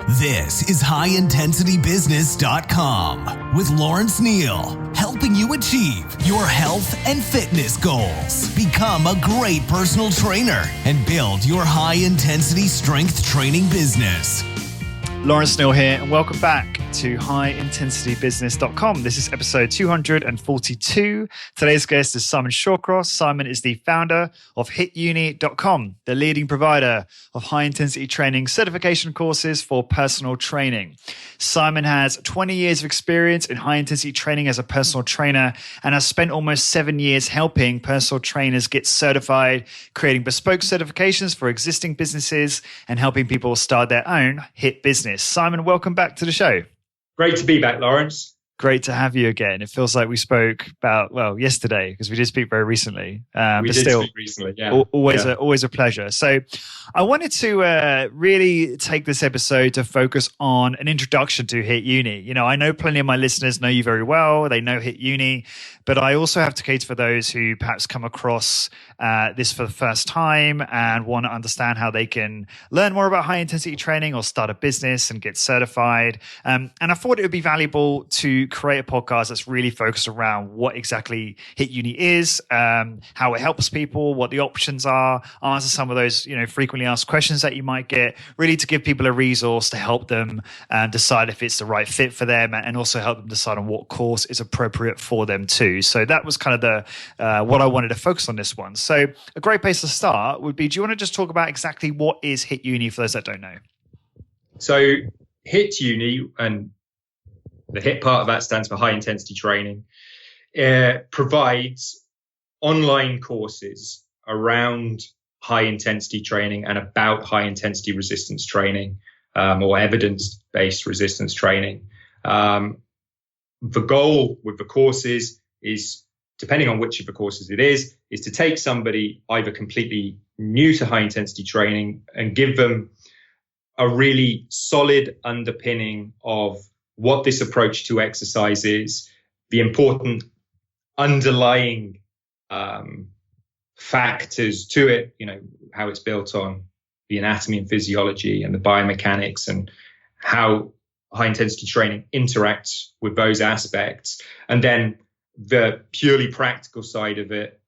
This is HighIntensityBusiness.com with Lawrence Neal, helping you achieve your health and fitness goals. Become a great personal trainer and build your high-intensity strength training business. Lawrence Neal here, and welcome back to HighIntensityBusiness.com. This is episode 242. Today's guest is Simon Shawcross. Simon is the founder of HITuni.com, the leading provider of high-intensity training certification courses for personal training. Simon has 20 years of experience in high-intensity training as a personal trainer and has spent almost 7 years helping personal trainers get certified, creating bespoke certifications for existing businesses, and helping people start their own HIT business. Simon, welcome back to the show. Great to be back, Lawrence. Great to have you again. It feels like we spoke about, yesterday, because we did speak very recently. Speak recently, yeah. Always a pleasure. So I wanted to really take this episode to focus on an introduction to HITuni. You know, I know plenty of my listeners know you very well. They know HITuni, but I also have to cater for those who perhaps come across this for the first time and want to understand how they can learn more about high-intensity training or start a business and get certified. And I thought it would be valuable to create a podcast that's really focused around what exactly HITuni is, how it helps people, what the options are, answer some of those frequently asked questions that you might get, really to give people a resource to help them decide if it's the right fit for them, and also help them decide on what course is appropriate for them too. So that was kind of the what I wanted to focus on this one. So a great place to start would be, do you want to just talk about exactly what is HITuni for those that don't know? So HITuni, and the HIT part of that stands for high intensity training, provides online courses around high intensity training and about high intensity resistance training, or evidence-based resistance training. The goal with the courses is, depending on which of the courses it is to take somebody either completely new to high intensity training and give them a really solid underpinning of what this approach to exercise is, the important underlying factors to it, how it's built on the anatomy and physiology and the biomechanics, and how high intensity training interacts with those aspects. And then the purely practical side of it,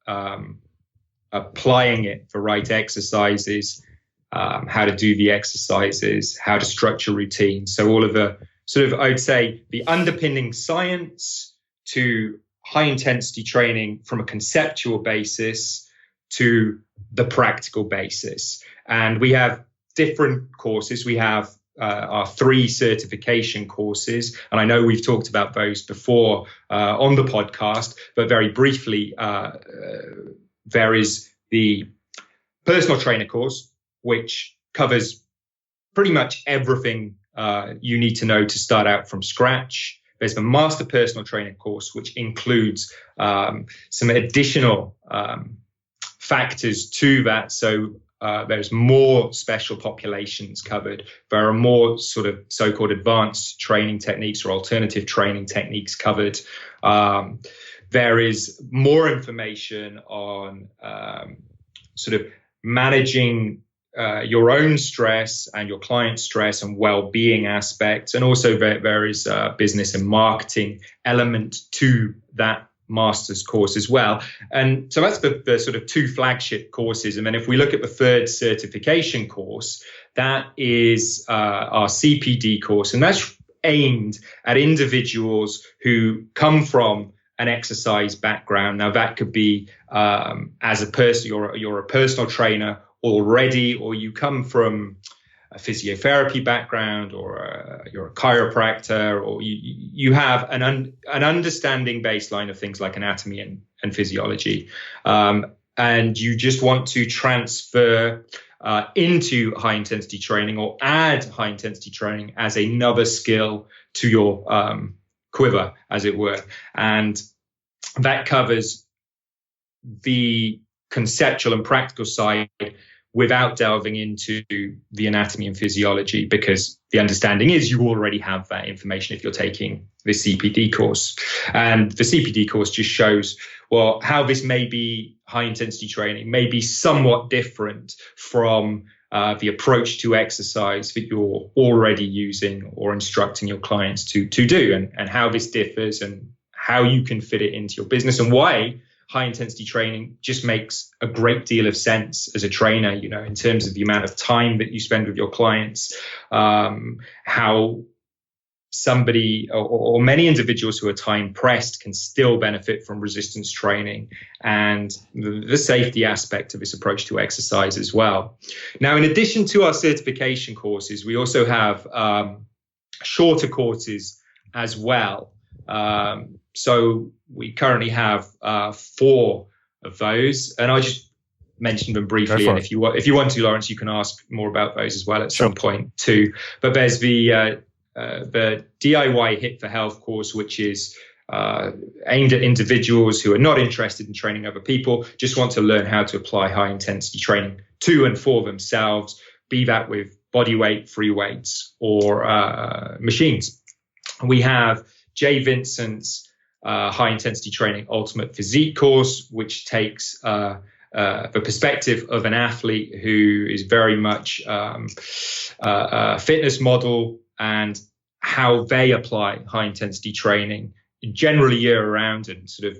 applying it for right exercises, how to do the exercises, how to structure routines. So all of the sort of, I would say, the underpinning science to high intensity training from a conceptual basis to the practical basis. And we have different courses. We have our 3 certification courses. And I know we've talked about those before on the podcast, but very briefly, there is the personal trainer course, which covers pretty much everything you need to know to start out from scratch. There's the master personal trainer course, which includes some additional factors to that. So there's more special populations covered. There are more sort of so-called advanced training techniques or alternative training techniques covered. There is more information on sort of managing your own stress and your client's stress and well-being aspects. And also there is a business and marketing element to that master's course as well. And so that's the sort of 2 flagship courses. And then if we look at the 3rd certification course, that is our CPD course. And that's aimed at individuals who come from an exercise background. Now that could be as a person, you're a personal trainer already, or you come from a physiotherapy background, or you're a chiropractor, or you have an understanding baseline of things like anatomy and physiology, and you just want to transfer into high intensity training, or add high intensity training as another skill to your quiver, as it were. And that covers the conceptual and practical side without delving into the anatomy and physiology, because the understanding is you already have that information if you're taking the CPD course. And the CPD course just shows, well, how this may be high intensity training may be somewhat different from the approach to exercise that you're already using or instructing your clients to do, and how this differs and how you can fit it into your business, and why high intensity training just makes a great deal of sense as a trainer, in terms of the amount of time that you spend with your clients, how somebody or many individuals who are time pressed can still benefit from resistance training, and the safety aspect of this approach to exercise as well. Now, in addition to our certification courses, we also have shorter courses as well. So we currently have 4 of those, and I just mentioned them briefly. And if you want to, Lawrence, you can ask more about those as well at some point too. But there's the DIY Hit for Health course, which is aimed at individuals who are not interested in training other people, just want to learn how to apply high intensity training to and for themselves, be that with body weight, free weights, or machines. We have Jay Vincent's High Intensity Training Ultimate Physique course, which takes the perspective of an athlete who is very much a fitness model, and how they apply high intensity training generally year round, and sort of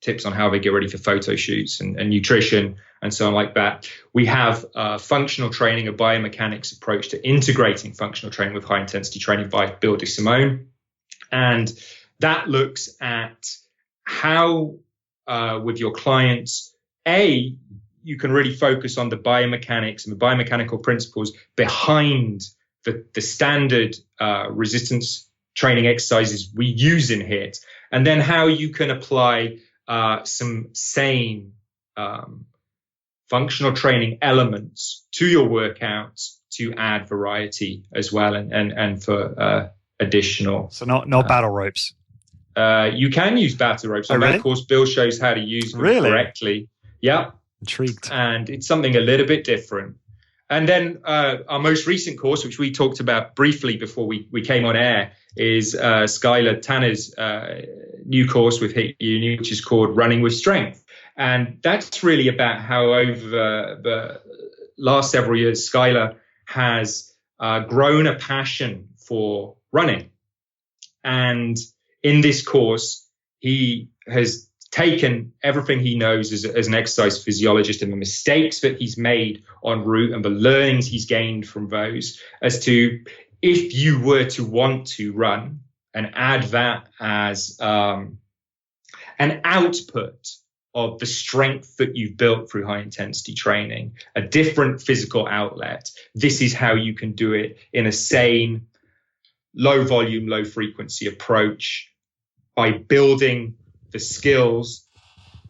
tips on how they get ready for photo shoots and nutrition and so on like that. We have functional training, a biomechanics approach to integrating functional training with high intensity training by Bill DeSimone. And that looks at how with your clients, you can really focus on the biomechanics and the biomechanical principles behind the standard resistance training exercises we use in HIT, and then how you can apply some sane functional training elements to your workouts to add variety as well, and for additional. So not battle ropes. You can use battle ropes. Oh, really? Of course, Bill shows how to use them correctly. Yeah. Intrigued. And it's something a little bit different. And then our most recent course, which we talked about briefly before we came on air, is Skylar Tanner's new course with HITuni, which is called Running with Strength. And that's really about how over the last several years, Skylar has grown a passion for running. And in this course, he has taken everything he knows as an exercise physiologist and the mistakes that he's made en route and the learnings he's gained from those, as to if you were to want to run, and add that as an output of the strength that you've built through high intensity training, a different physical outlet. This is how you can do it in a sane, low volume, low frequency approach, by building the skills,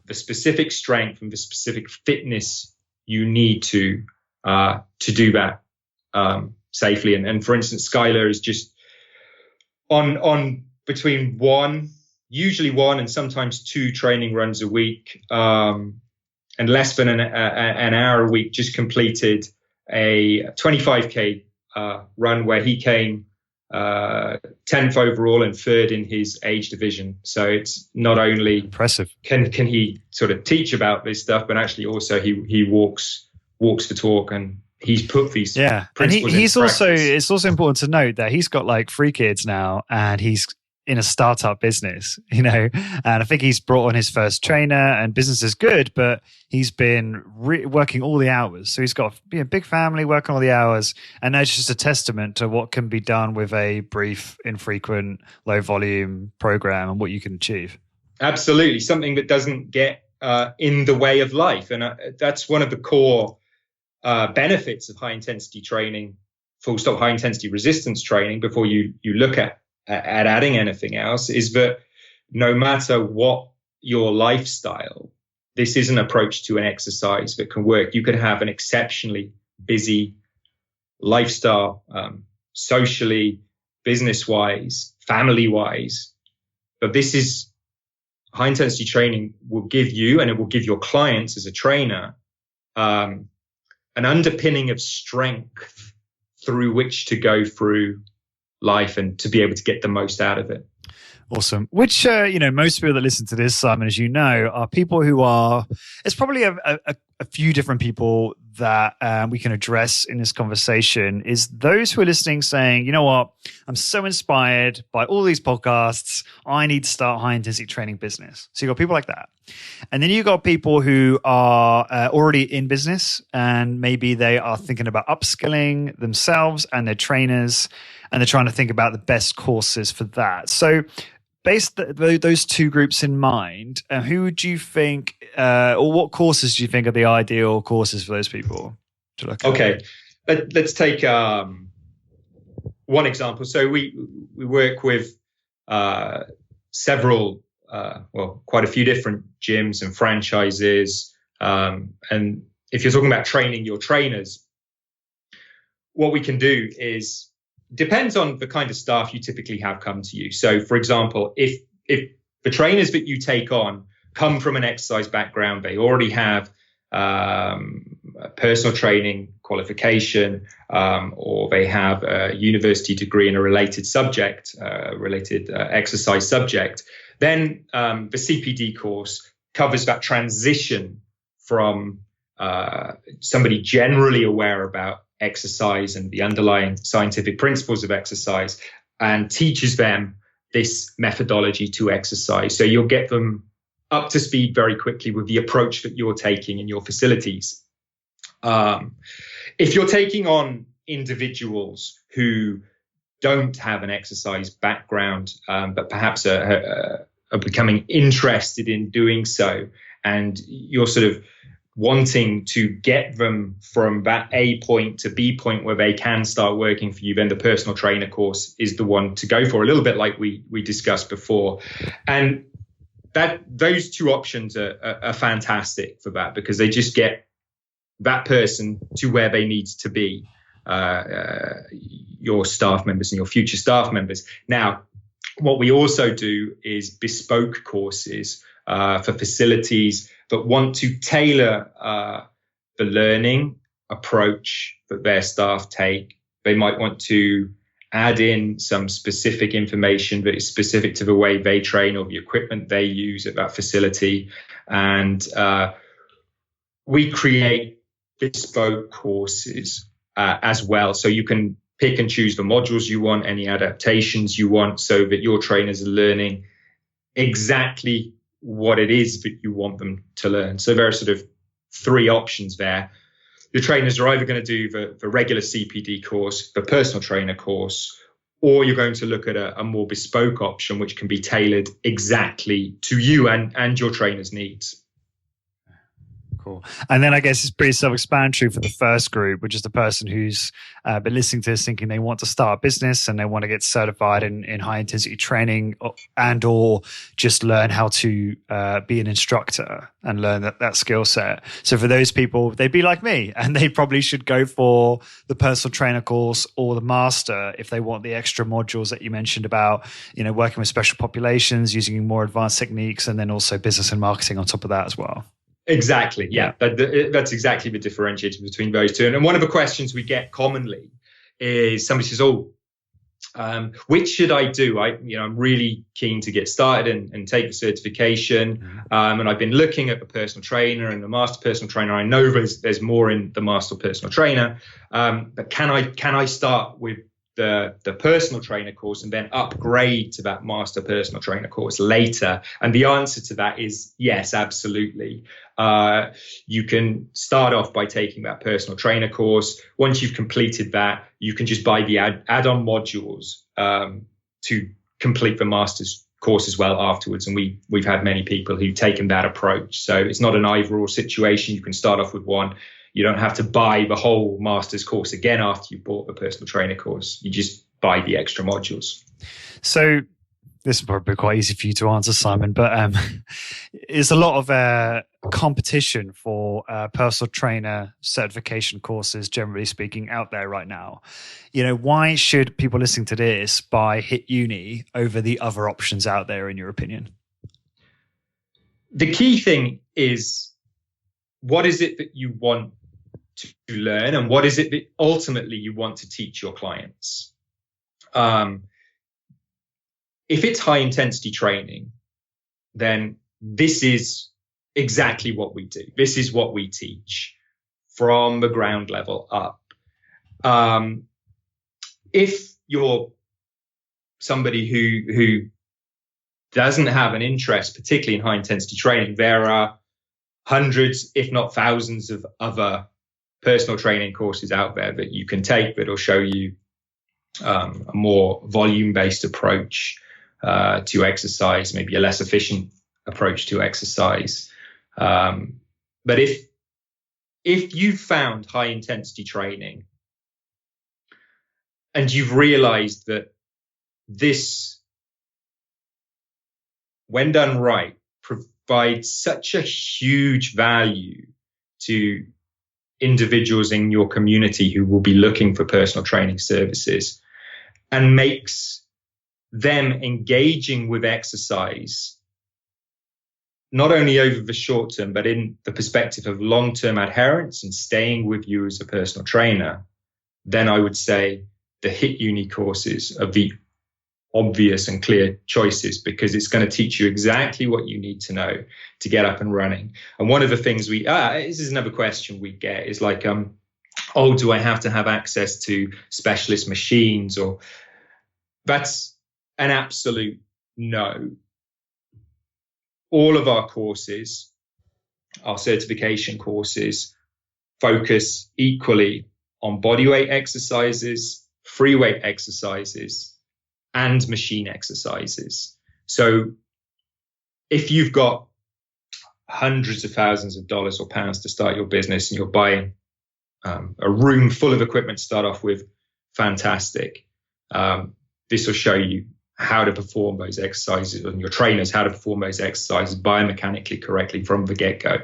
the specific strength, and the specific fitness you need to do that safely. And for instance, Skylar is just on between usually one and sometimes 2 training runs a week, and less than an hour a week. Just completed a 25k run where he came 10th overall and 3rd in his age division. So it's not only impressive can he sort of teach about this stuff, but actually also he walks the talk, and he's put these principles and he's into also, practice. it's also important to note that he's got like 3 kids now, and he's in a startup business, and I think he's brought on his first trainer, and business is good, but he's been working all the hours. So he's got a big family, working all the hours, and that's just a testament to what can be done with a brief, infrequent, low volume program and what you can achieve. Absolutely. Something that doesn't get in the way of life. And that's one of the core benefits of high intensity training, full stop, high intensity resistance training, before you look at adding anything else, is that no matter what your lifestyle, this is an approach to an exercise that can work. You can have an exceptionally busy lifestyle, socially, business-wise, family-wise, but this is high intensity training will give you, and it will give your clients as a trainer, an underpinning of strength through which to go through life and to be able to get the most out of it. Awesome. Which, most people that listen to this, Simon, as you know, are people who are, it's probably a few different people that we can address in this conversation is those who are listening saying, you know what, I'm so inspired by all these podcasts. I need to start high intensity training business. So you've got people like that. And then you've got people who are already in business, and maybe they are thinking about upskilling themselves and their trainers, and they're trying to think about the best courses for that. So based those two groups in mind, who do you think, or what courses do you think are the ideal courses for those people to look at? Okay, let's take one example. So we work with several, quite a few different gyms and franchises. And if you're talking about training your trainers, what we can do is, depends on the kind of staff you typically have come to you. So, for example, if the trainers that you take on come from an exercise background, they already have a personal training qualification, or they have a university degree in a related subject, related exercise subject, then the CPD course covers that transition from somebody generally aware about exercise and the underlying scientific principles of exercise, and teaches them this methodology to exercise. So you'll get them up to speed very quickly with the approach that you're taking in your facilities. If you're taking on individuals who don't have an exercise background, but perhaps are becoming interested in doing so, and you're sort of wanting to get them from that A point to B point where they can start working for you, then the personal trainer course is the one to go for, a little bit like we discussed before. And those two options are fantastic for that, because they just get that person to where they need to be, your staff members and your future staff members. Now, what we also do is bespoke courses for facilities that want to tailor the learning approach that their staff take. They might want to add in some specific information that is specific to the way they train or the equipment they use at that facility. And we create bespoke courses as well. So you can pick and choose the modules you want, any adaptations you want, so that your trainers are learning exactly what it is that you want them to learn. So there are sort of three options there. The trainers are either going to do the regular CPD course, the personal trainer course, or you're going to look at a more bespoke option, which can be tailored exactly to you and your trainer's needs. Cool. And then I guess it's pretty self-explanatory for the first group, which is the person who's been listening to this thinking they want to start a business and they want to get certified in high intensity training, and or just learn how to be an instructor and learn that skill set. So for those people, they'd be like me, and they probably should go for the personal trainer course or the master if they want the extra modules that you mentioned about, working with special populations, using more advanced techniques, and then also business and marketing on top of that as well. Exactly. Yeah. That's exactly the differentiator between those two. And one of the questions we get commonly is somebody says, which should I do? I'm really keen to get started and take the certification. And I've been looking at the personal trainer and the master personal trainer. I know there's more in the master personal trainer. But can I start with the personal trainer course and then upgrade to that master personal trainer course later? And the answer to that is yes, absolutely. You can start off by taking that personal trainer course. Once you've completed that, you can just buy the add-on modules to complete the master's course as well afterwards. And we've had many people who've taken that approach. So it's not an either-or situation. You can start off with one. You don't have to buy the whole master's course again after you bought the personal trainer course. You just buy the extra modules. So this is probably quite easy for you to answer, Simon, but there's a lot of competition for personal trainer certification courses, generally speaking, out there right now. Why should people listening to this buy HITuni over the other options out there, in your opinion? The key thing is, what is it that you want to learn, and what is it that ultimately you want to teach your clients? If it's high intensity training, then this is exactly what we do. This is what we teach. from the ground level up. If you're somebody who doesn't have an interest, particularly in high intensity training, there are hundreds, if not thousands, of other personal training courses out there that you can take that will show you a more volume-based approach to exercise, maybe a less efficient approach to exercise. But if you've found high intensity training and you've realized that this, when done right, provides such a huge value to individuals in your community who will be looking for personal training services, and makes them engaging with exercise not only over the short term, but in the perspective of long-term adherence and staying with you as a personal trainer, then I would say the HITuni courses are the obvious and clear choices, because it's going to teach you exactly what you need to know to get up and running. And one of the things this is another question we get, is like, oh, do I have to have access to specialist machines? Or that's an absolute no. All of our courses, our certification courses, focus equally on bodyweight exercises, free weight exercises, and machine exercises. So if you've got hundreds of thousands of dollars or pounds to start your business, and you're buying a room full of equipment to start off with, fantastic. This will show you how to perform those exercises, and your trainers how to perform those exercises biomechanically correctly from the get-go.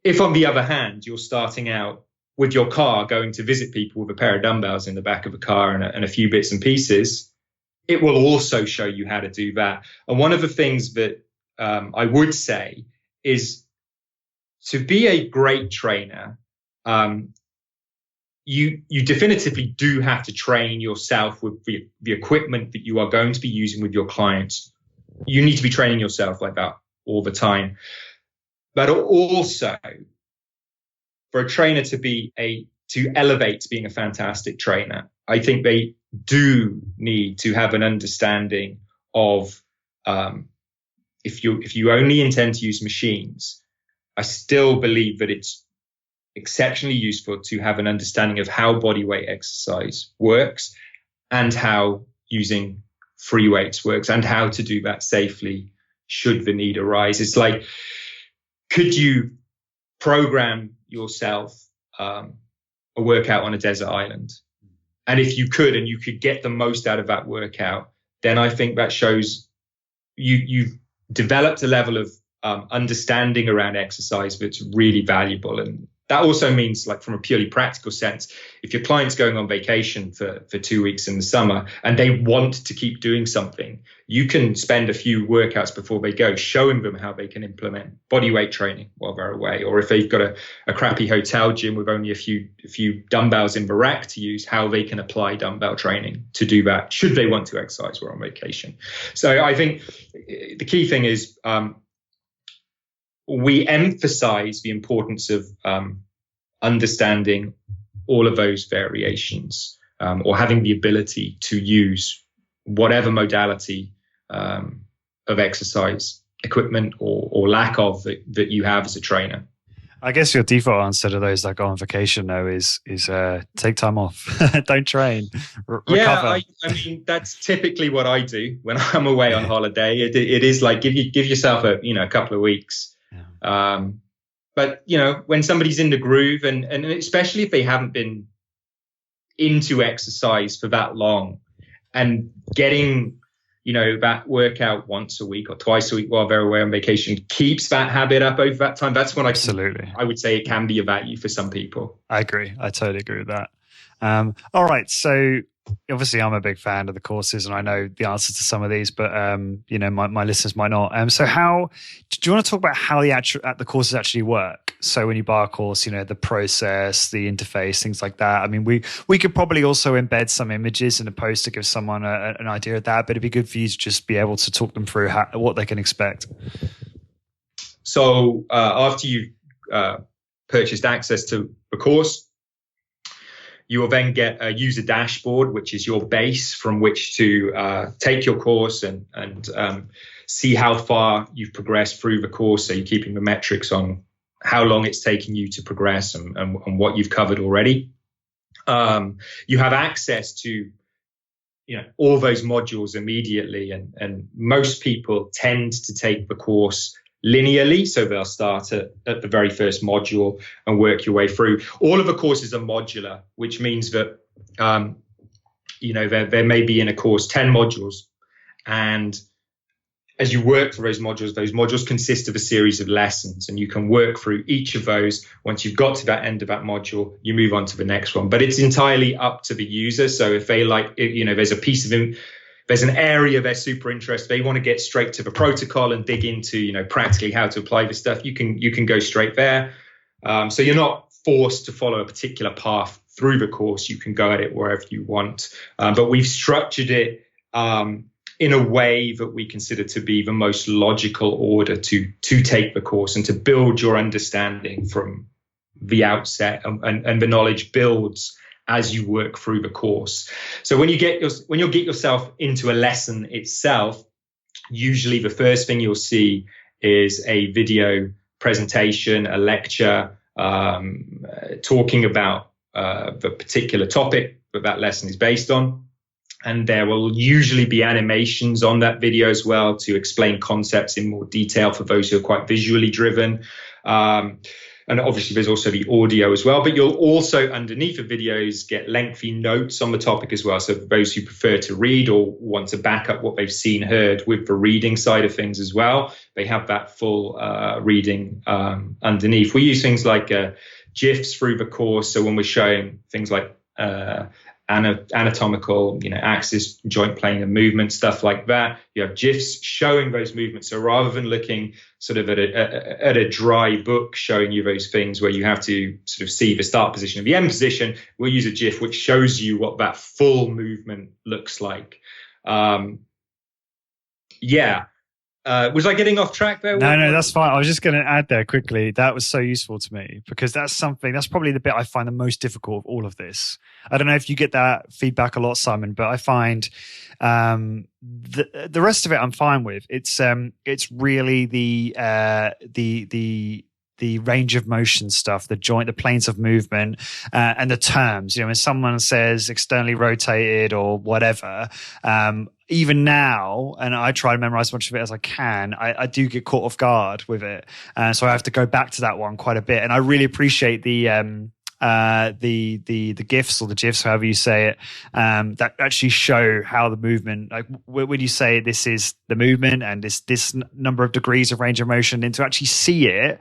If, on the other hand, you're starting out with your car, going to visit people with a pair of dumbbells in the back of a car and a few bits and pieces, it will also show you how to do that. And one of the things that I would say is, to be a great trainer, you definitively do have to train yourself with the equipment that you are going to be using with your clients. You need to be training yourself like that all the time. But also, for a trainer to elevate to being a fantastic trainer, I think they do need to have an understanding of, if you only intend to use machines, I still believe that it's exceptionally useful to have an understanding of how bodyweight exercise works, and how using free weights works, and how to do that safely should the need arise. It's like, could you program yourself a workout on a desert island? And if you could, and you could get the most out of that workout, then I think that shows you've developed a level of understanding around exercise that's really valuable. And that also means, like, from a purely practical sense, if your client's going on vacation for 2 weeks in the summer and they want to keep doing something, you can spend a few workouts before they go showing them how they can implement bodyweight training while they're away. Or if they've got a crappy hotel gym with only a few dumbbells in the rack to use, how they can apply dumbbell training to do that should they want to exercise while on vacation. So I think the key thing is, we emphasize the importance of understanding all of those variations, or having the ability to use whatever modality of exercise equipment or lack of that you have as a trainer. I guess your default answer to those that go on vacation, though, is take time off, don't train, recover. Yeah, I mean, that's typically what I do when I'm away on holiday. It is like give yourself a couple of weeks. But when somebody's in the groove, and especially if they haven't been into exercise for that long, and getting that workout once a week or twice a week while they're away on vacation keeps that habit up over that time, that's when I would say it can be a value for some people. I agree. I totally agree with that. All right, so obviously I'm a big fan of the courses, and I know the answers to some of these, but my listeners might not. So do you want to talk about how the courses actually work? So when you buy a course, the process, the interface, things like that. I mean, we could probably also embed some images in the post to give someone an idea of that, but it'd be good for you to just be able to talk them through what they can expect. So after you purchased access to the course. You will then get a user dashboard, which is your base from which to take your course and see how far you've progressed through the course. So you're keeping the metrics on how long it's taking you to progress and what you've covered already. You have access to all those modules immediately, and most people tend to take the course linearly, so they'll start at the very first module and work your way through. All of the courses are modular, which means that there may be in a course 10 modules, and as you work through those modules consist of a series of lessons, and you can work through each of those. Once you've got to that end of that module, you move on to the next one. But it's entirely up to the user. So if they there's an area they're super interested, they want to get straight to the protocol and dig into, practically how to apply the stuff, you can go straight there. So you're not forced to follow a particular path through the course. You can go at it wherever you want. But we've structured it in a way that we consider to be the most logical order to take the course and to build your understanding from the outset, and the knowledge builds as you work through the course. So when you'll get yourself into a lesson itself, usually the first thing you'll see is a video presentation, a lecture, talking about the particular topic that lesson is based on. And there will usually be animations on that video as well to explain concepts in more detail for those who are quite visually driven. And obviously there's also the audio as well, but you'll also underneath the videos get lengthy notes on the topic as well. So for those who prefer to read or want to back up what they've seen, heard with the reading side of things as well, they have that full reading underneath. We use things like GIFs through the course. So when we're showing things like anatomical, axis, joint plane and movement, stuff like that, you have GIFs showing those movements. So rather than looking sort of at a dry book showing you those things where you have to sort of see the start position and the end position, we'll use a GIF which shows you what that full movement looks like. Was I getting off track there? No, that's fine. I was just going to add there quickly. That was so useful to me because that's probably the bit I find the most difficult of all of this. I don't know if you get that feedback a lot, Simon, but I find the rest of it I'm fine with. It's really the range of motion stuff, the planes of movement, and the terms. When someone says externally rotated or whatever, even now, and I try to memorize as much of it as I can, I do get caught off guard with it. So I have to go back to that one quite a bit. And I really appreciate the GIFs or the GIFs, however you say it, that actually show how the movement, like when you say this is the movement and this number of degrees of range of motion, and to actually see it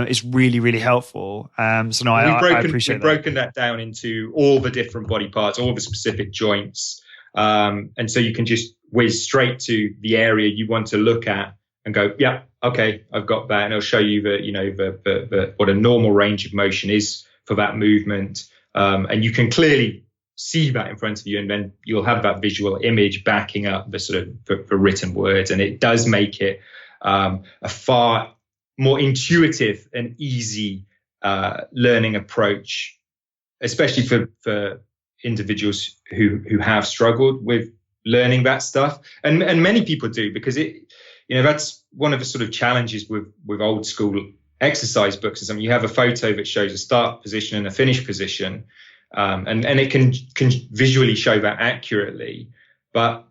is really, really helpful. I appreciate that. We've broken that down into all the different body parts, all the specific joints. And so you can just whiz straight to the area you want to look at and go, yeah, okay, I've got that. And it'll show you the what a normal range of motion is for that movement. And you can clearly see that in front of you, and then you'll have that visual image backing up the sort of the written words. And it does make it a far more intuitive and easy learning approach, especially for individuals who have struggled with learning that stuff, and many people do, because that's one of the sort of challenges with old school exercise books. Is you have a photo that shows a start position and a finish position, and it can visually show that accurately, but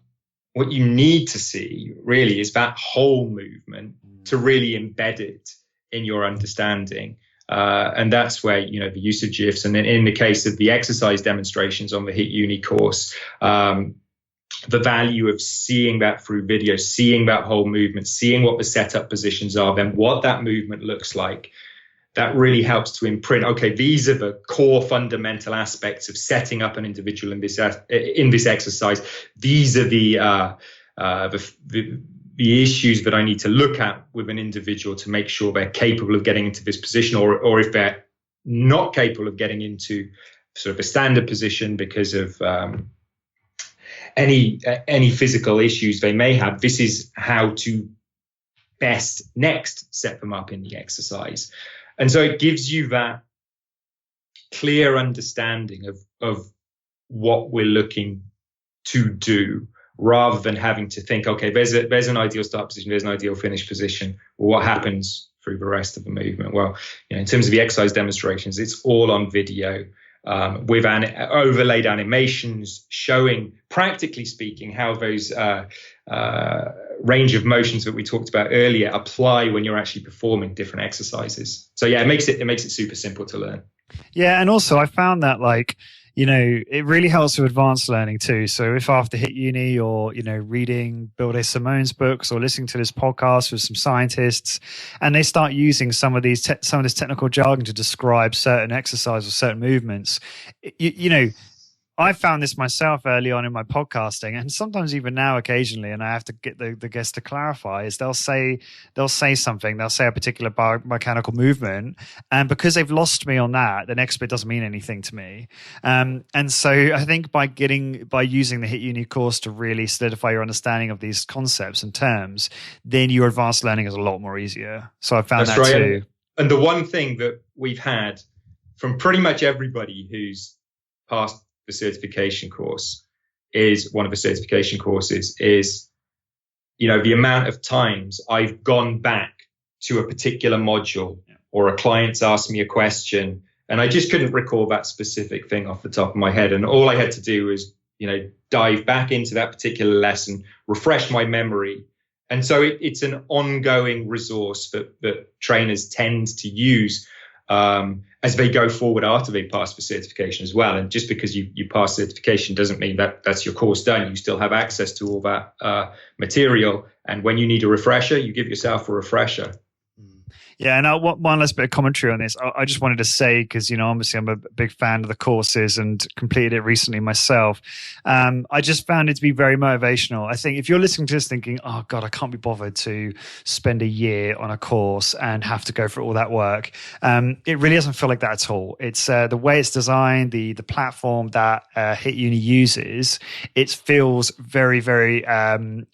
what you need to see really is that whole movement to really embed it in your understanding. And that's where, the use of GIFs, and then in the case of the exercise demonstrations on the HITuni course, the value of seeing that through video, seeing that whole movement, seeing what the setup positions are, then what that movement looks like, that really helps to imprint, okay, these are the core fundamental aspects of setting up an individual in this exercise. These are the issues that I need to look at with an individual to make sure they're capable of getting into this position, or if they're not capable of getting into sort of a standard position because of any physical issues they may have. This is how to best next set them up in the exercise. And so it gives you that clear understanding of what we're looking to do, rather than having to think, okay, there's an ideal start position, there's an ideal finish position. Well, what happens through the rest of the movement? Well, in terms of the exercise demonstrations, it's all on video, with overlaid animations showing, practically speaking, how those range of motions that we talked about earlier apply when you're actually performing different exercises. So yeah, it makes it super simple to learn. Yeah, and also I found that it really helps with advanced learning too. So if after HITuni or, reading Bill de Simone's books or listening to this podcast with some scientists, and they start using some of this technical jargon to describe certain exercises or certain movements, I found this myself early on in my podcasting, and sometimes even now occasionally, and I have to get the guests to clarify, is they'll say something, they'll say a particular biomechanical movement, and because they've lost me on that, the next bit doesn't mean anything to me. And so I think by using the HITuni course to really solidify your understanding of these concepts and terms, then your advanced learning is a lot more easier. So I found that too. And the one thing that we've had from pretty much everybody who's passed the certification course is one of the certification courses is, the amount of times I've gone back to a particular module, or a client's asked me a question and I just couldn't recall that specific thing off the top of my head. And all I had to do was, dive back into that particular lesson, refresh my memory. And so it's an ongoing resource that trainers tend to use as they go forward after they pass the certification as well. And just because you pass certification doesn't mean that that's your course done. You still have access to all that material. And when you need a refresher, you give yourself a refresher. Yeah, and one last bit of commentary on this. I just wanted to say, because, obviously I'm a big fan of the courses and completed it recently myself. I just found it to be very motivational. I think if you're listening to this thinking, oh God, I can't be bothered to spend a year on a course and have to go through all that work, it really doesn't feel like that at all. It's the way it's designed, the platform that HITuni uses, it feels very, very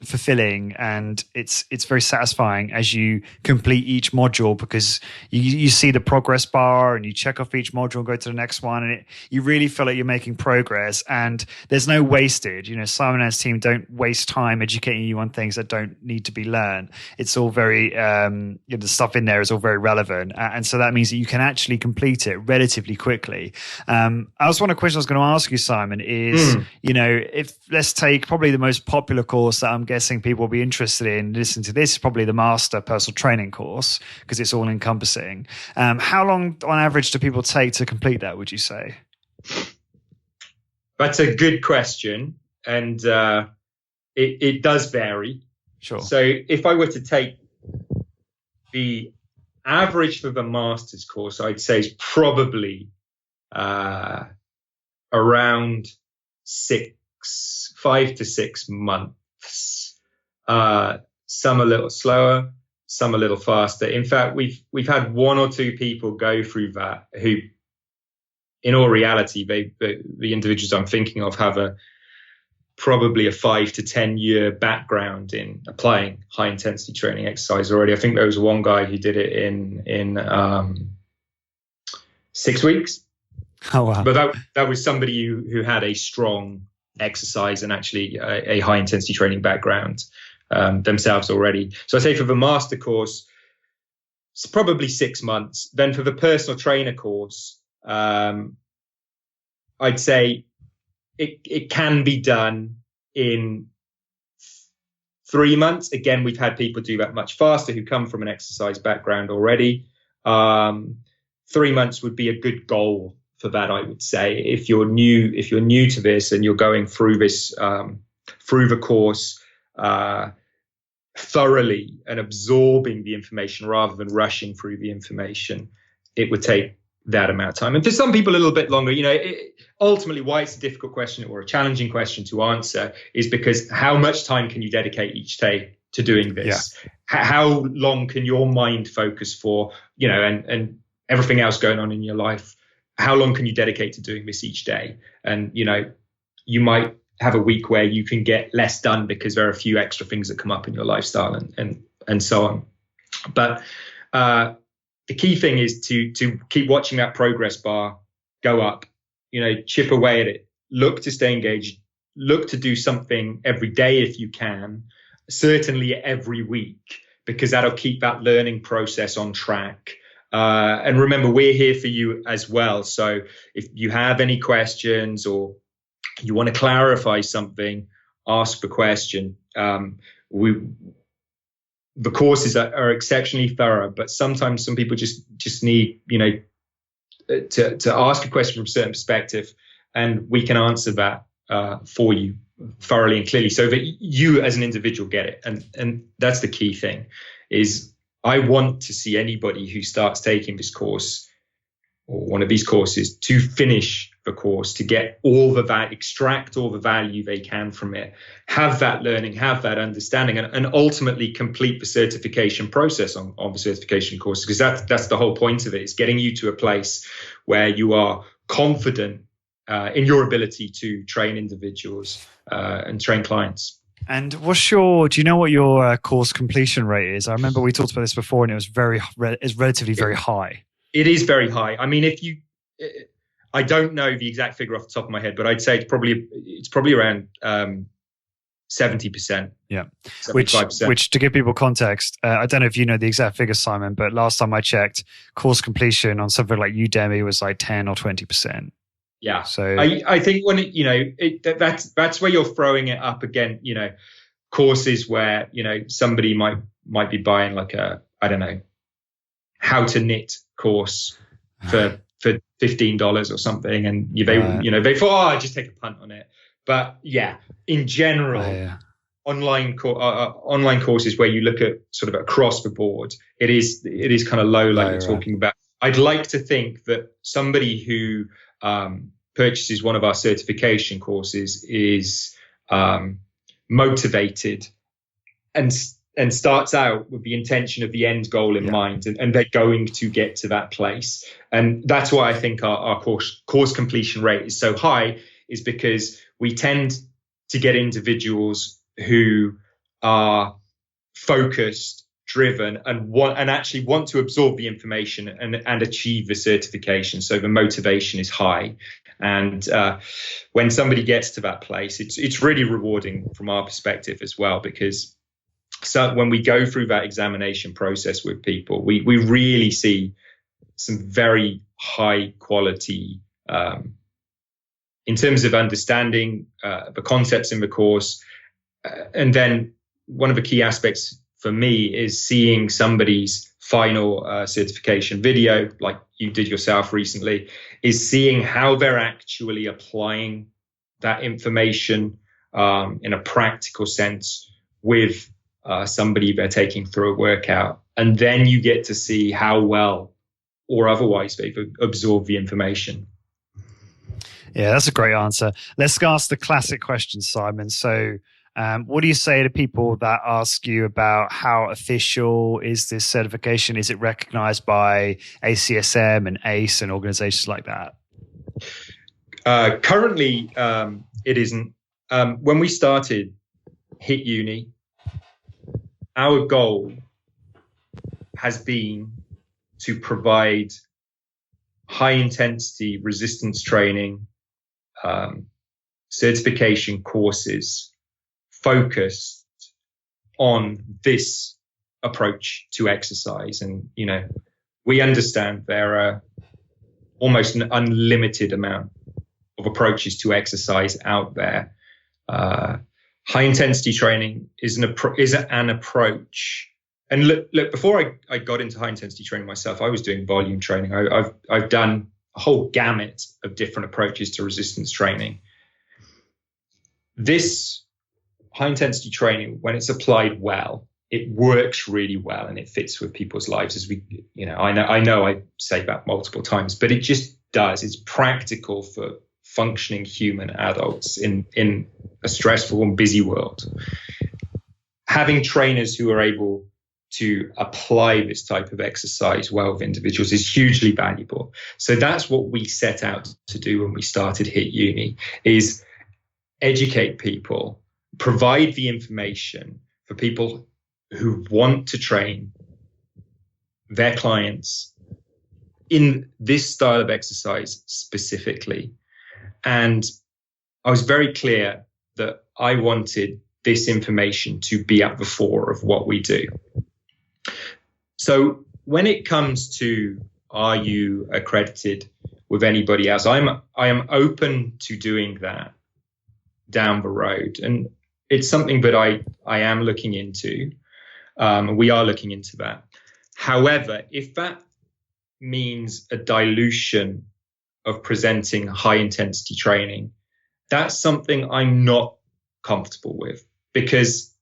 fulfilling, and it's very satisfying as you complete each module, because you see the progress bar and you check off each module and go to the next one, and you really feel like you're making progress, and there's no wastage. Simon and his team don't waste time educating you on things that don't need to be learned. It's all very the stuff in there is all very relevant, and so that means that you can actually complete it relatively quickly. Also, one of the questions I was going to ask you, Simon, is if let's take probably the most popular course that I'm guessing people will be interested in listening to this is probably the Master Personal Training course, because it's all encompassing. How long on average do people take to complete that, would you say? That's a good question. And it does vary. Sure. So if I were to take the average for the master's course, I'd say is probably around 5 to 6 months. Some a little slower, some a little faster. In fact, we've had one or two people go through that who, in all reality, the individuals I'm thinking of have probably a 5 to 10 year background in applying high intensity training exercise already. I think there was one guy who did it in 6 weeks. Oh wow! But that was somebody who had a strong exercise and actually a high intensity training background themselves already. So I say for the master course, it's probably 6 months. Then for the personal trainer course, I'd say it can be done in 3 months. Again, we've had people do that much faster who come from an exercise background already. 3 months would be a good goal for that, I would say. If you're new to this and you're going through this through the course thoroughly and absorbing the information rather than rushing through the information, it would take that amount of time. And for some people, a little bit longer. Ultimately, why it's a difficult question or a challenging question to answer is because how much time can you dedicate each day to doing this? Yeah. How long can your mind focus for, and everything else going on in your life? How long can you dedicate to doing this each day? And, you might have a week where you can get less done because there are a few extra things that come up in your lifestyle and so on. But the key thing is to keep watching that progress bar go up, chip away at it, look to stay engaged, look to do something every day if you can, certainly every week, because that'll keep that learning process on track. And remember, we're here for you as well. So if you have any questions or you want to clarify something, ask the question. The courses are exceptionally thorough, but sometimes some people just need, to ask a question from a certain perspective, and we can answer that for you thoroughly and clearly, so that you as an individual get it. And that's the key thing. Is I want to see anybody who starts taking this course or one of these courses to finish the course, to get extract all the value they can from it, have that learning, have that understanding, and ultimately complete the certification process on the certification course, because that's the whole point of it, is getting you to a place where you are confident in your ability to train individuals and train clients. And do you know what your course completion rate is? I remember we talked about this before, and it was relatively very high. It is very high. I mean, I don't know the exact figure off the top of my head, but I'd say it's probably around 70%. Yeah, 75%. Which to give people context, I don't know if you know the exact figure, Simon, but last time I checked, course completion on something like Udemy was like 10 or 20%. Yeah. So I think when that's where you're throwing it up again. Courses where somebody might be buying like a, I don't know, how to knit course for $15 or something, and they thought, I'll just take a punt on it. But yeah, in general, online courses where you look at sort of across the board, it is kind of low, like you're talking about. I'd like to think that somebody who purchases one of our certification courses is motivated and starts out with the intention of the end goal in mind, and they're going to get to that place. And that's why I think our course completion rate is so high, is because we tend to get individuals who are focused, driven, and actually want to absorb the information and achieve the certification. So the motivation is high. And when somebody gets to that place, it's really rewarding from our perspective as well, because when we go through that examination process with people, we really see some very high quality in terms of understanding the concepts in the course. And then one of the key aspects for me is seeing somebody's final certification video, like you did yourself recently, is seeing how they're actually applying that information in a practical sense with somebody they're taking through a workout. And then you get to see how well or otherwise they've absorbed the information. Yeah, that's a great answer. Let's ask the classic question, Simon. So what do you say to people that ask you about how official is this certification? Is it recognized by ACSM and ACE and organizations like that? Currently, it isn't. When we started HITuni, our goal has been to provide high intensity resistance training certification courses focused on this approach to exercise. And, we understand there are almost an unlimited amount of approaches to exercise out there. High intensity training is an approach. And look, before I got into high intensity training myself, I was doing volume training. I've done a whole gamut of different approaches to resistance training. This high intensity training, when it's applied well, it works really well and it fits with people's lives. I know I say that multiple times, but it just does. It's practical for functioning human adults in a stressful and busy world. Having trainers who are able to apply this type of exercise well with individuals is hugely valuable. So that's what we set out to do when we started HITuni, is educate people, provide the information for people who want to train their clients in this style of exercise specifically. And I was very clear that I wanted this information to be at the fore of what we do. So when it comes to, are you accredited with anybody else, I am open to doing that down the road. And it's something that I am looking into. We are looking into that. However, if that means a dilution of presenting high intensity training, that's something I'm not comfortable with, because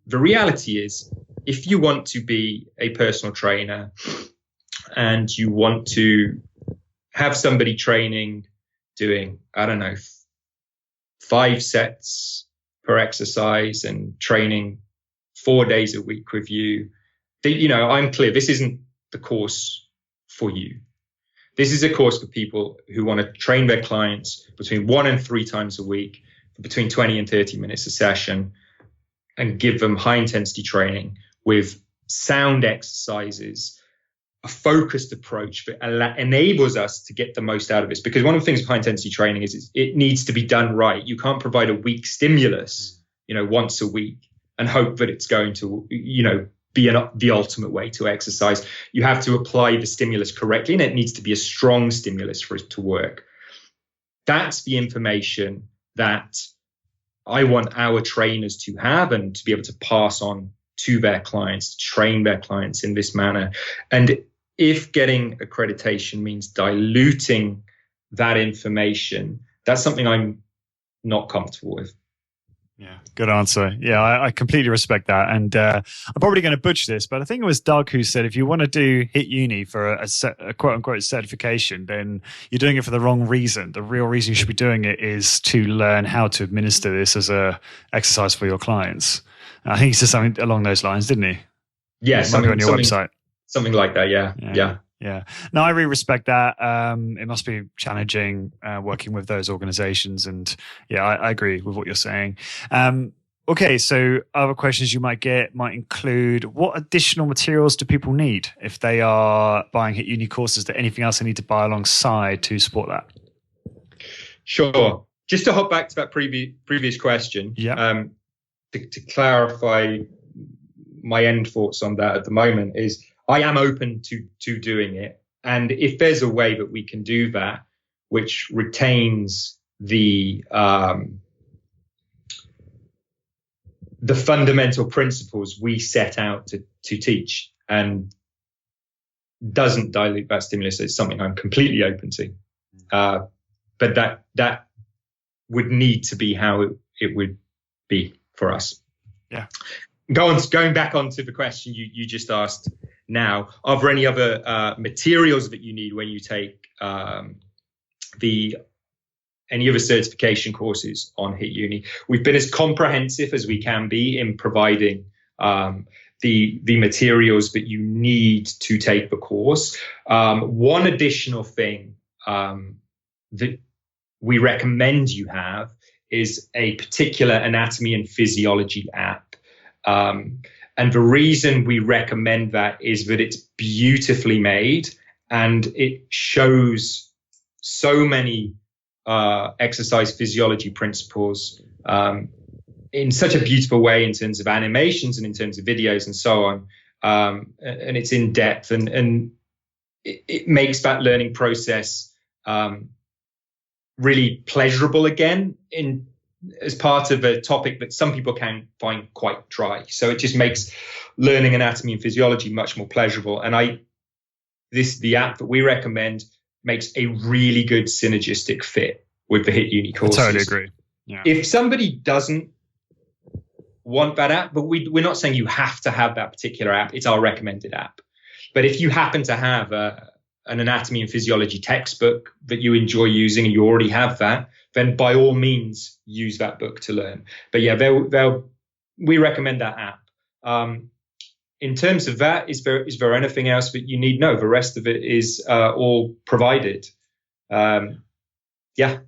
the reality is, if you want to be a personal trainer and you want to have somebody training, doing, I don't know, 5 sets per exercise and training 4 days a week with you, I'm clear, this isn't the course for you. This is a course for people who want to train their clients between 1 and 3 times a week, between 20 and 30 minutes a session, and give them high intensity training with sound exercises, a focused approach that enables us to get the most out of this. Because one of the things with high intensity training is it needs to be done right. You can't provide a weak stimulus, once a week and hope that it's going to, be the ultimate way to exercise. You have to apply the stimulus correctly, and it needs to be a strong stimulus for it to work. That's the information that I want our trainers to have and to be able to pass on to their clients, to train their clients in this manner. And if getting accreditation means diluting that information, that's something I'm not comfortable with. Yeah, good answer. Yeah, I completely respect that. And I'm probably going to butcher this, but I think it was Doug who said, if you want to do HITuni for a quote unquote certification, then you're doing it for the wrong reason. The real reason you should be doing it is to learn how to administer this as a exercise for your clients. And I think he said something along those lines, didn't he? Yeah, something on your website. Something like that. Yeah. Yeah. No, I really respect that. It must be challenging working with those organizations. And yeah, I agree with what you're saying. Okay, so other questions you might get might include, what additional materials do people need if they are buying HITuni courses? Is there anything else they need to buy alongside to support that? Sure. Just to hop back to that previous question, to clarify my end thoughts on that at the moment is, I am open to doing it. And if there's a way that we can do that, which retains the fundamental principles we set out to teach and doesn't dilute that stimulus, it's something I'm completely open to. But that would need to be how it would be for us. Yeah. Going back onto the question you just asked now, are there any other materials that you need when you take any other certification courses on HITuni? We've been as comprehensive as we can be in providing the materials that you need to take the course. One additional thing that we recommend you have is a particular anatomy and physiology app. And the reason we recommend that is that it's beautifully made and it shows so many exercise physiology principles in such a beautiful way in terms of animations and in terms of videos and so on. And it's in depth and it makes that learning process really pleasurable again as part of a topic that some people can find quite dry. So it just makes learning anatomy and physiology much more pleasurable. And the app that we recommend makes a really good synergistic fit with the HITuni courses. I totally agree. Yeah. If somebody doesn't want that app, but we're not saying you have to have that particular app, it's our recommended app. But if you happen to have an anatomy and physiology textbook that you enjoy using and you already have that, then by all means use that book to learn. But yeah, we recommend that app. In terms of that, is there anything else that you need? No, the rest of it is all provided. Yeah.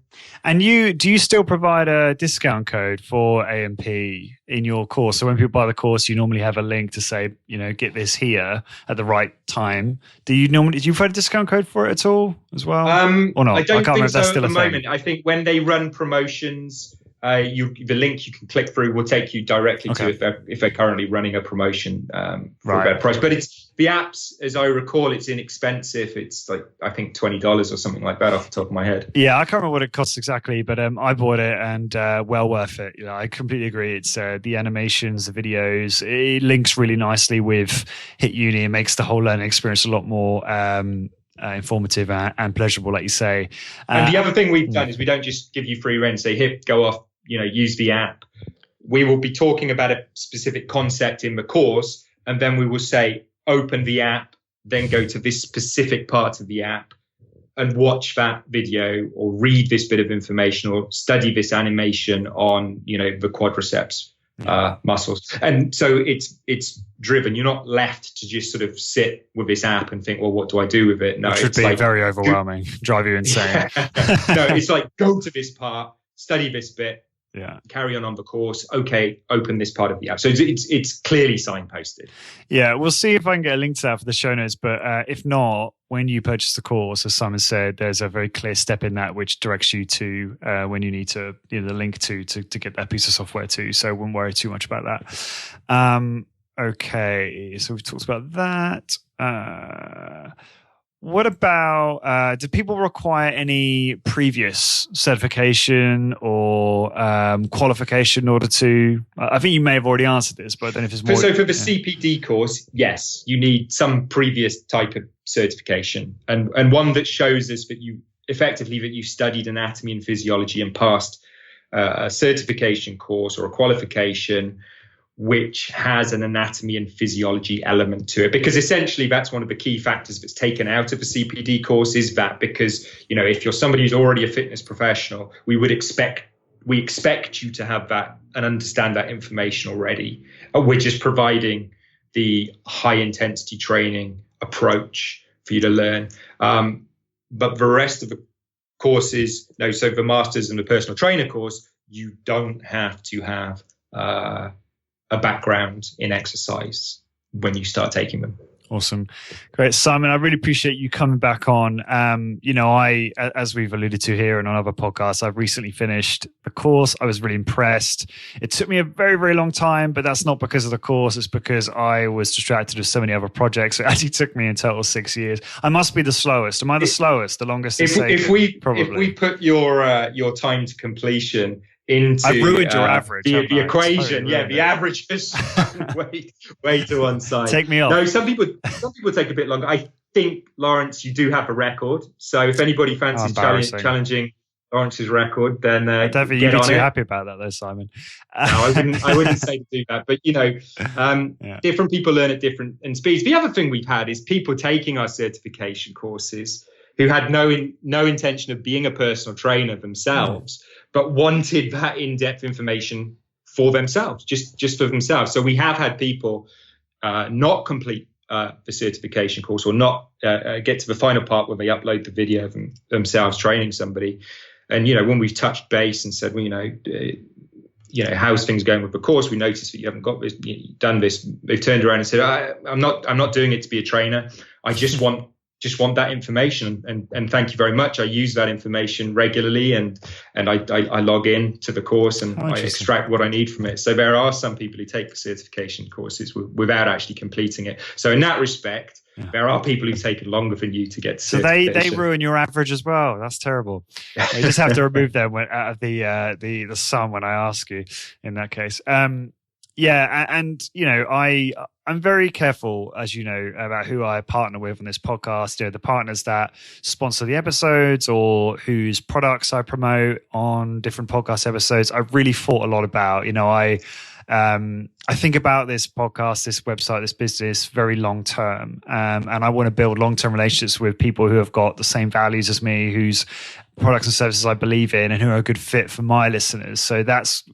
And do you still provide a discount code for AMP in your course? So when people buy the course, you normally have a link to say, get this here at the right time. Do you provide a discount code for it at all as well? Or not? I don't think so at the moment. I think when they run promotions, the link you can click through will take you directly to if they're currently running a promotion for a better price. But it's the apps, as I recall, it's inexpensive. It's like I think $20 or something like that off the top of my head. Yeah, I can't remember what it costs exactly, but I bought it and well worth it. I completely agree. It's the animations, the videos. It links really nicely with HITuni. It makes the whole learning experience a lot more informative and pleasurable, like you say. And the other thing we've done is we don't just give you free rein, say, here, go off, use the app. We will be talking about a specific concept in the course, and then we will say, open the app, then go to this specific part of the app and watch that video or read this bit of information or study this animation on, the quadriceps muscles. And so it's driven. You're not left to just sort of sit with this app and think, well, what do I do with it? No, it should be very overwhelming, drive you insane. No, it's like, go to this part, study this bit, carry on the course. Okay, open this part of the app. So it's clearly signposted. Yeah, we'll see if I can get a link to that for the show notes. But if not, when you purchase the course, as Simon said, there's a very clear step in that which directs you to when you need to, the link to get that piece of software too. So I wouldn't worry too much about that. Okay, so we've talked about that. What about, do people require any previous certification or qualification in order to, I think you may have already answered this, but I don't know if it's more. So for the CPD course, yes, you need some previous type of certification and one that shows us that you've studied anatomy and physiology and passed a certification course or a qualification which has an anatomy and physiology element to it, because essentially that's one of the key factors that's taken out of the CPD course is that, because if you're somebody who's already a fitness professional, we expect you to have that and understand that information already. We're just providing the high intensity training approach for you to learn, but the rest of the courses, so the masters and the personal trainer course, you don't have to have a background in exercise when you start taking them. Awesome. Great. Simon, I really appreciate you coming back on. I, as we've alluded to here and on other podcasts, I've recently finished the course. I was really impressed. It took me a very, very long time, but that's not because of the course. It's because I was distracted with so many other projects. It actually took me in total 6 years. I must be the slowest. Am I the slowest? The longest? If we put your time to completion into I've ruined your average. The equation, the average is way to one side. Take me off. No, some people take a bit longer. I think, Lawrence, you do have a record. So if anybody fancies challenging Lawrence's record, then I don't think you'd be too happy about that, though, Simon. No, I wouldn't say to do that. But different people learn at different speeds. The other thing we've had is people taking our certification courses who had no intention of being a personal trainer themselves, but wanted that in-depth information for themselves, just for themselves. So we have had people not complete the certification course or not get to the final part where they upload the video of themselves training somebody. And, when we've touched base and said, well, how's things going with the course? We noticed that you haven't got this, done this. They've turned around and said, I'm not doing it to be a trainer. I just want that information, and thank you very much. I use that information regularly, and I log in to the course and I extract what I need from it. So there are some people who take the certification courses without actually completing it. So in that respect, there are people who've taken longer than you to get to certification. So they ruin your average as well. That's terrible. You just have to remove them out of the sum when I ask you. In that case, I'm very careful, as you know, about who I partner with on this podcast. The partners that sponsor the episodes or whose products I promote on different podcast episodes, I've really thought a lot about. I think about this podcast, this website, this business very long term. And I want to build long-term relationships with people who have got the same values as me, whose products and services I believe in, and who are a good fit for my listeners. So that's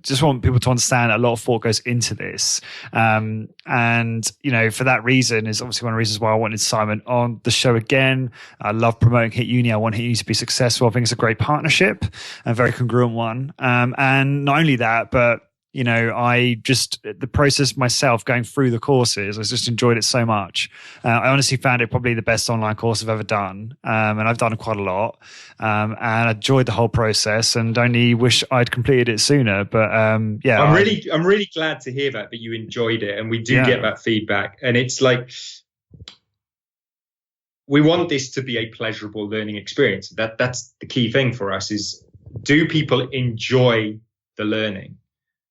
just want people to understand a lot of thought goes into this. And, for that reason is obviously one of the reasons why I wanted Simon on the show again. I love promoting HITuni. I want HITuni to be successful. I think it's a great partnership, a very congruent one. And not only that, but the process myself going through the courses, I just enjoyed it so much. I honestly found it probably the best online course I've ever done. And I've done quite a lot. And I enjoyed the whole process and only wish I'd completed it sooner. But I'm really glad to hear that you enjoyed it. And we do get that feedback. And it's like, we want this to be a pleasurable learning experience. That's the key thing for us is, do people enjoy the learning?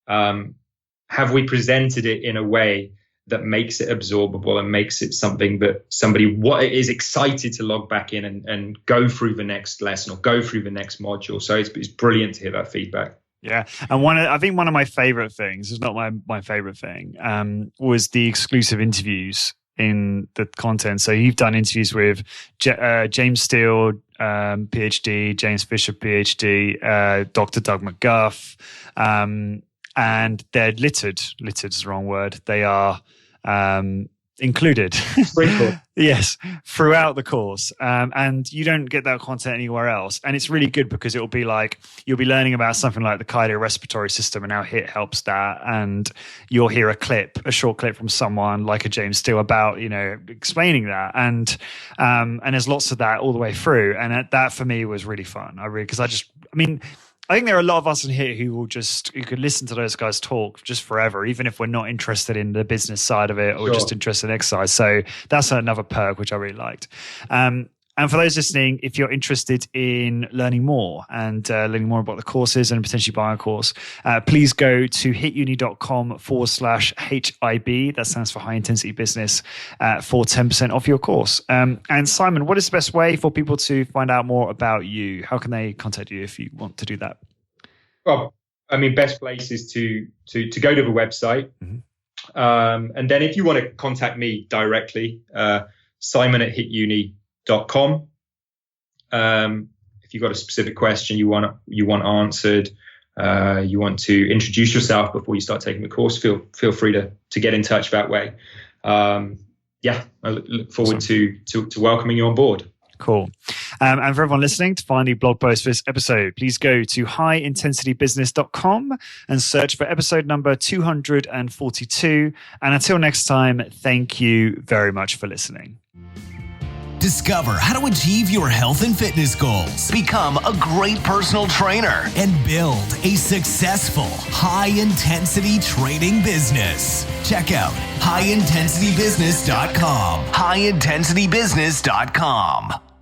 Have we presented it in a way that makes it absorbable and makes it something that somebody is excited to log back in and go through the next lesson or go through the next module? So it's brilliant to hear that feedback. Yeah. And I think one of my favorite things, it's not my favorite thing, was the exclusive interviews in the content. So you've done interviews with James Steele, PhD, James Fisher, PhD, Dr. Doug McGuff, and they're littered is the wrong word. They are included. Yes, throughout the course. And you don't get that content anywhere else. And it's really good because it'll be like, you'll be learning about something like the cardiorespiratory system and how HIT helps that. And you'll hear a short clip from someone like a James Steele about, explaining that. And there's lots of that all the way through. And that for me was really fun. I think there are a lot of us in here who could listen to those guys talk just forever, even if we're not interested in the business side of it or just interested in exercise. So that's another perk, which I really liked. And for those listening, if you're interested in learning more and learning more about the courses and potentially buying a course, please go to hituni.com/HIB. That stands for High Intensity Business, for 10% off your course. And Simon, what is the best way for people to find out more about you? How can they contact you if you want to do that? Well, best place is to go to the website. Mm-hmm. And then if you want to contact me directly, Simon@HITuni.com. If you've got a specific question you want answered, you want to introduce yourself before you start taking the course, feel free to get in touch that way. I look forward to welcoming you on board. Cool. And for everyone listening, to find the blog post for this episode, please go to highintensitybusiness.com and search for episode number 242. And until next time, thank you very much for listening. Discover how to achieve your health and fitness goals, become a great personal trainer, and build a successful high-intensity training business. Check out highintensitybusiness.com. highintensitybusiness.com.